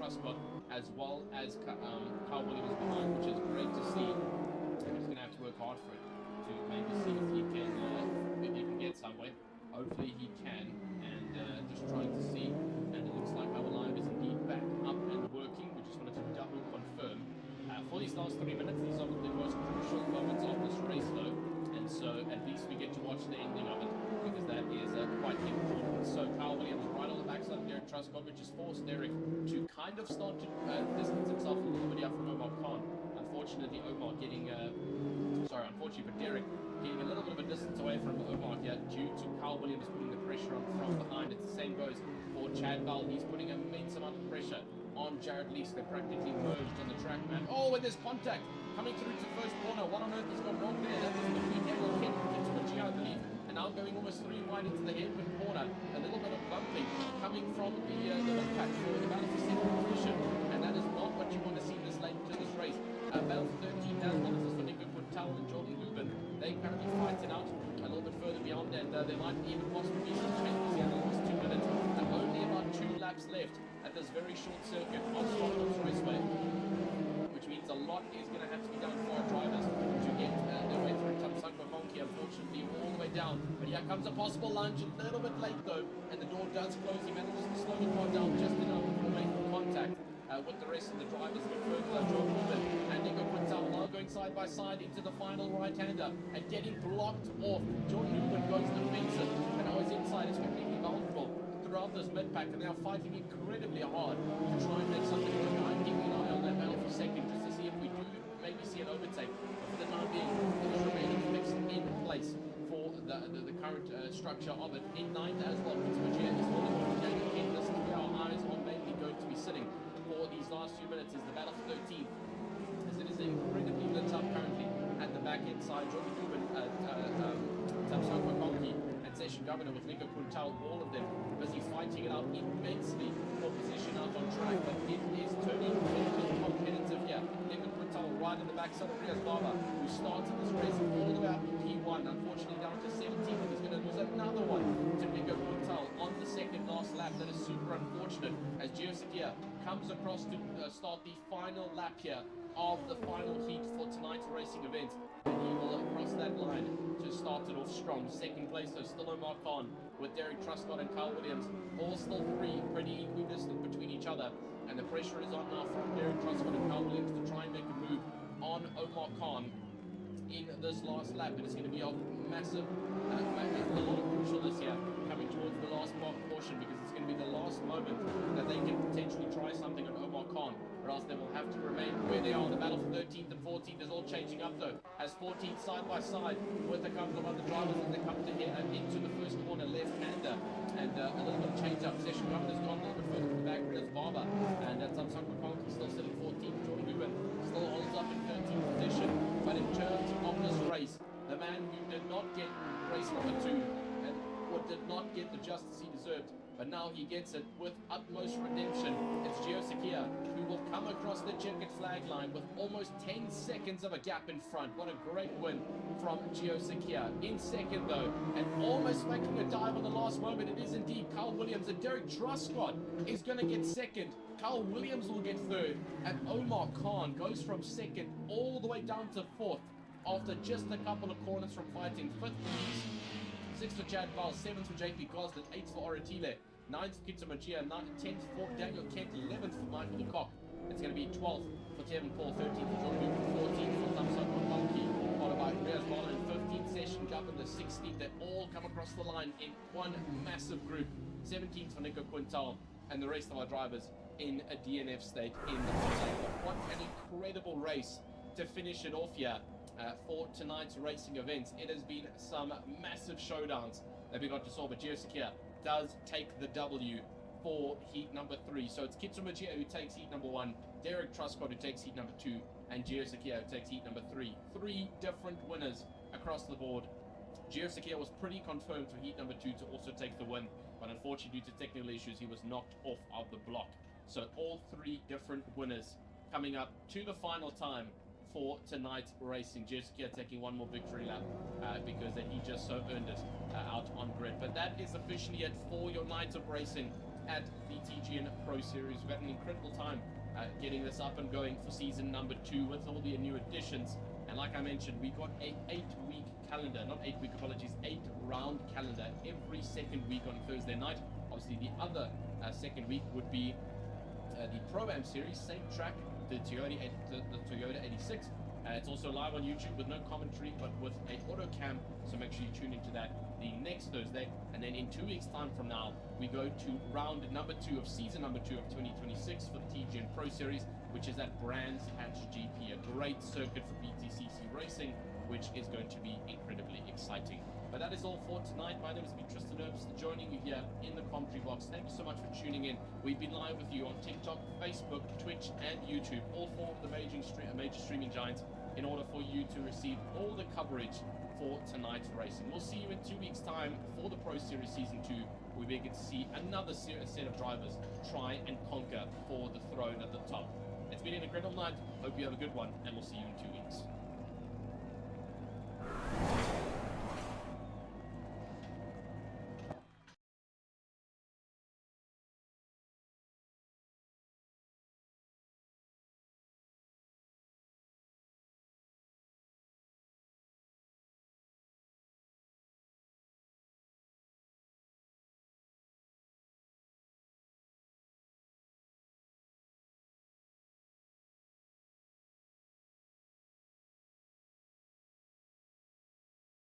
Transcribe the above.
Truscott, as well as Carl Williams behind, which is great to see. He's going to have to work hard for it to maybe see if he can get somewhere. Hopefully he can, and just trying to see. And it looks like our live is indeed back up and working. We just wanted to double confirm. For these last 3 minutes, these are the most crucial moments of this race, though. And so at least we get to watch the ending of it, because that is quite important. So Carl Williams right on the backside of Derek Truscott, which has forced Derek to kind of start to distance himself a little bit out from Omar Khan. Unfortunately, unfortunately for Derek, getting a little bit of a distance away from Omar here due to Carl Williams putting the pressure on from behind. It's the same goes for Chad Bell. He's putting an immense amount of pressure on Jared Lees. They're practically merged on the track, man. Oh, and there's contact coming through to first corner. What on earth has gone wrong there? That was the free devil kick into a G, I believe. And now going almost 3 wide into the hairpin corner. A little bit of bumping coming from the mid-pack for the battle for second position. And that is not what you want to see this late into this race. Battle for 13 as well. This is for Nico Quintal and Jordan Lubin. They currently fighting out a little bit further beyond, and there might even possibly be some changes here in the last 2 minutes. And only about 2 laps left at this very short circuit on Zwartkops Raceway, which means a lot is going to have to be done for our drivers to get their way through. Tamsanko Monkey, unfortunately, all the way down. But here comes a possible lunge, a little bit late though, and the door does close. He manages to slow the car down just enough before making contact with the rest of the drivers. But further, John Rubin and Nico Quintal now going side by side into the final right-hander and getting blocked off. John Rubin goes defensive, and now his inside is completely vulnerable throughout this mid-pack, and they are fighting incredibly hard to try and make something of it. I'm keeping an eye on that battle for second just to see if we do maybe see an overtake. But for the time being, it is remaining fixed in place for the current structure of it. In ninth as well, Fitzmagia is holding on to Daniel Kent. This is where our eyes are mainly going to be sitting for these last few minutes, is the battle for 13, as it is incredibly lit up currently at the back end side. Jordan Dubin, Tamsanko Monkey, and Session Governor with Nico Quintal, all of them busy fighting it out immensely for position out on track, but it is turning very competitive here. Nico Quintal right in the backside of Riaz Baba, who started this race all the way up to P1, unfortunately down to 17, and he's going to lose another one to Nico Quintal on the second last lap. That is super unfortunate, as Geosikia comes across to start the final lap here of the final heat for tonight's racing event, and he will cross that line to start it off strong. Second place though, still Omar Khan with Derek Truscott and Carl Williams, all still pretty equidistant between each other, and the pressure is on now from Derek Truscott and Carl Williams to try and make a move on Omar Khan in this last lap. It is going to be a massive, a lot of crucialness here coming towards the last portion, because it's going to be the last moment that they can potentially try something on Omar Khan, or else they will have to remain where they are. The battle for 13th and 14th is all changing up though, as 14th side by side with a couple of other drivers as they come to hit into the first corner left-hander, and a little bit of change up. Session Governor's gone a little bit further to the back, Riaz Barber, and Tamsanko Monkey still sitting 14th. Jordan Lubin still holds up in 13th position. But in terms of this race, the man who did not get race number 2 and did not get the justice he deserved, but now he gets it with utmost redemption. It's Gio Sakia, who will come across the checkered flag line with almost 10 seconds of a gap in front. What a great win from Gio Sakia. In second though, and almost making a dive on the last moment, it is indeed Carl Williams, and Derek Truscott is going to get second. Carl Williams will get third, and Omar Khan goes from second all the way down to fourth after just a couple of corners from fighting. Fifth for Lees, sixth for Chad Val, seventh for JP Gosden, eighth for Oratile, ninth for Kitamagia, 10th for Daniel Kent, 11th for Michael Lecoq. It's going to be 12th for Kevin Paul, 13th for John Luke, 14th for Tamsanko Monkey, followed by Riaz Bala, and 15th Session Governor, 16th. They all come across the line in one massive group. 17th for Nico Quintal, and the rest of our drivers in a DNF state in the top. What an incredible race to finish it off here for tonight's racing events. It has been some massive showdowns that we got to solve, but Geosikia does take the W for heat number 3. So it's Kitsumagia who takes heat number 1, Derek Truscott who takes heat number 2, and Geosikia who takes heat number 3. 3 different winners across the board. Geosikia was pretty confirmed for heat number 2 to also take the win, but unfortunately due to technical issues he was knocked off of the block. So all 3 different winners coming up to the final time for tonight's racing. Geosikia taking one more victory lap because he just so earned it out on grid. But that is officially it for your night of racing at the TGN Pro Series. We've had an incredible time getting this up and going for season number 2 with all the new additions. And like I mentioned, we've got a 8-week calendar, not 8-week, apologies, 8-round calendar every second week on Thursday night. Obviously, the other second week would be the Pro-Am Series, same track, the Toyota 86. It's also live on YouTube with no commentary, but with a auto cam, so make sure you tune into that the next Thursday. And then in 2 weeks' time from now, we go to round number 2 of season number 2 of 2026 for the TGN Pro Series, which is at Brands Hatch GP, a great circuit for BTCC Racing, which is going to be incredibly exciting. But that is all for tonight. My name has been Tristan Herbst, joining you here in the commentary box. Thank you so much for tuning in. We've been live with you on TikTok, Facebook, Twitch, and YouTube, all 4 of the major streaming giants, in order for you to receive all the coverage for tonight's racing. We'll see you in 2 weeks' time for the Pro Series Season 2, where we get to see another set of drivers try and conquer for the throne at the top. It's been an incredible night. Hope you have a good one, and we'll see you in 2 weeks.